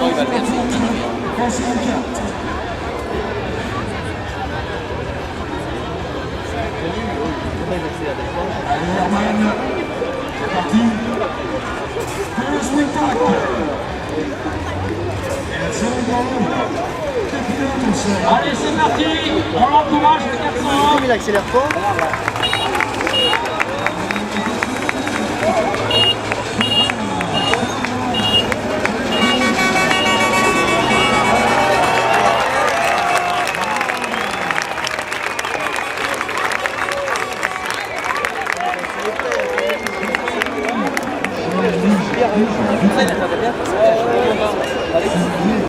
non, il va le faire. C'est parti. Le spectacle. Allez, c'est parti. On l'encourage, le 400. Il accélère pas.